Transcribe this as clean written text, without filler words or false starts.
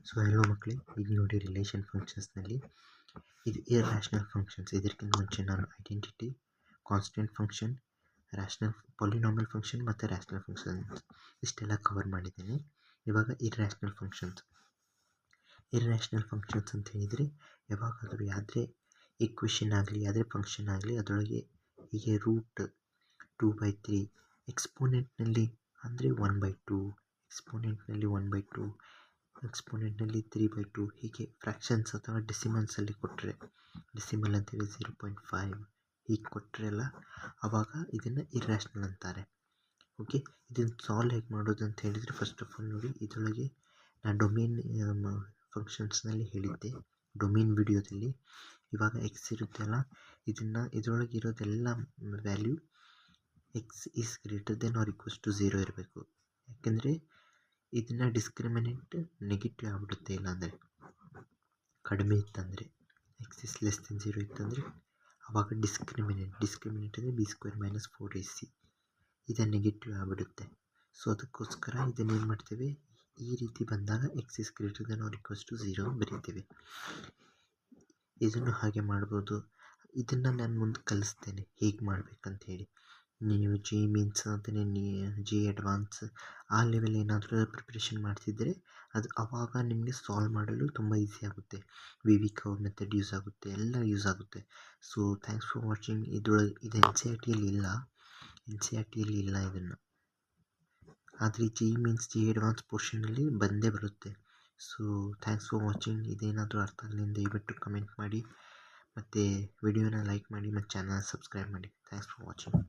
So hello ಮಕ್ಕಳೇ, ಈಗ ನೋಡಿ ರಿಲೇಷನ್ ಫಂಕ್ಷನ್ಸ್ನಲ್ಲಿ ಇದು ಇರ್ರ್ಯಾಷನಲ್ ಫಂಕ್ಷನ್ಸ್. ಇದಕ್ಕಿಂತ ಮುಂಚೆ ನಾನು identity, constant function, rational polynomial function ಮತ್ತು ರ್ಯಾಷನಲ್ ಫಂಕ್ಷನ್ಸ್ ಇಷ್ಟೆಲ್ಲ ಕವರ್ ಮಾಡಿದ್ದೀನಿ. ಇವಾಗ ಇರ್ರ್ಯಾಷನಲ್ ಫಂಕ್ಷನ್ಸ್ ಅಂತ ಹೇಳಿದರೆ ಯಾವಾಗಾದರೂ ಯಾವುದೇ ಈಕ್ವೇಷನ್ ಆಗಲಿ ಯಾವುದೇ ಫಂಕ್ಷನ್ ಆಗಲಿ ಅದರೊಳಗೆ ಹೀಗೆ ರೂಟ್ 2/3 ಎಕ್ಸ್ಪೋನೆಂಟ್ನಲ್ಲಿ ಅಂದರೆ 1/2, ಎಕ್ಸ್ಪೋನೆಂಟ್ನಲ್ಲಿ 1/2, ಎಕ್ಸ್ಪೋನೆಂಟ್ನಲ್ಲಿ 3/2 ಹೀಗೆ ಫ್ರ್ಯಾಕ್ಷನ್ಸ್ ಅಥವಾ ಡೆಸಿಮಲ್ಸಲ್ಲಿ ಕೊಟ್ಟರೆ, ಡೆಸಿಮಲ್ ಅಂತೇಳಿ 0.5 ಹೀಗೆ ಕೊಟ್ಟರೆಲ್ಲ ಆವಾಗ ಇದನ್ನು ಇರ್ರ್ಯಾಷನಲ್ ಅಂತಾರೆ. ಓಕೆ, ಇದನ್ನು ಸಾಲ್ವ್ ಹೇಗೆ ಮಾಡೋದು ಅಂತ ಹೇಳಿದರೆ ಫಸ್ಟ್ ಆಫ್ ಆಲ್ ನೋಡಿ, ಇದರೊಳಗೆ ನಾನು ಡೊಮೇನ್ ಫಂಕ್ಷನ್ಸ್ನಲ್ಲಿ ಹೇಳಿದ್ದೆ ಡೊಮೇನ್ ವಿಡಿಯೋದಲ್ಲಿ. ಇವಾಗ ಎಕ್ಸ್ ಇರುತ್ತಲ್ಲ, ಇದರೊಳಗೆ ಇರೋದೆಲ್ಲ value x is greater than or equals to 0 ಇರಬೇಕು. ಯಾಕೆಂದರೆ ಇದನ್ನು ಡಿಸ್ಕ್ರಿಮಿನೆಂಟ್ ನೆಗೆಟಿವ್ ಆಗಿಬಿಡುತ್ತೆ. ಇಲ್ಲಾಂದರೆ ಕಡಿಮೆ ಇತ್ತಂದರೆ ಎಕ್ಸ್ ಇಸ್ ಲೆಸ್ ದೆನ್ 0 ಇತ್ತಂದರೆ ಆವಾಗ ಡಿಸ್ಕ್ರಿಮಿನೆಂಟ್ ಅಂದರೆ b² - 4ac ಇದು ನೆಗೆಟಿವ್ ಆಗಿಬಿಡುತ್ತೆ. ಸೊ ಅದಕ್ಕೋಸ್ಕರ ಇದನ್ನೇನು ಮಾಡ್ತೇವೆ, ಈ ರೀತಿ ಬಂದಾಗ x is greater than or equals to 0 ಬರೀತೇವೆ. ಇದನ್ನು ಹಾಗೆ ಮಾಡ್ಬೋದು. ಇದನ್ನು ನಾನು ಮುಂದೆ ಕಲಿಸ್ತೇನೆ ಹೇಗೆ ಮಾಡಬೇಕಂತ ಹೇಳಿ. ನೀವು ಜಿ ಮೀನ್ಸ್ ಅಂತಲೇ ಜಿ ಅಡ್ವಾನ್ಸ್ ಆ ಲೆವೆಲ್ ಏನಾದರೂ ಪ್ರಿಪ್ರೇಷನ್ ಮಾಡ್ತಿದ್ದರೆ ಅದು ಆವಾಗ ನಿಮಗೆ ಸಾಲ್ವ್ ಮಾಡಲು ತುಂಬ ಈಸಿ ಆಗುತ್ತೆ. ವಿ ಕರ್ವ್ ಮೆಥಡ್ ಯೂಸ್ ಆಗುತ್ತೆ, ಎಲ್ಲ ಯೂಸ್ ಆಗುತ್ತೆ. So thanks for watching. ಇದು ಎನ್ ಸಿ ಆರ್ ಟಿಯಲ್ಲಿ ಇಲ್ಲ ಇದನ್ನು, ಆದರೆ ಜಿ ಮೀನ್ಸ್ ಜಿ ಅಡ್ವಾನ್ಸ್ ಪೋರ್ಷನಲ್ಲಿ ಬಂದೇ ಬರುತ್ತೆ. So thanks for watching. ಇದೇನಾದರೂ ಅರ್ಥ ಆಗಲಿಲ್ಲ ದಯವಿಟ್ಟು ಕಮೆಂಟ್ ಮಾಡಿ, ಮತ್ತು ವಿಡಿಯೋನ ಲೈಕ್ ಮಾಡಿ ಮತ್ತು ಚಾನಲ್ ಸಬ್ಸ್ಕ್ರೈಬ್ ಮಾಡಿ. Thanks for watching.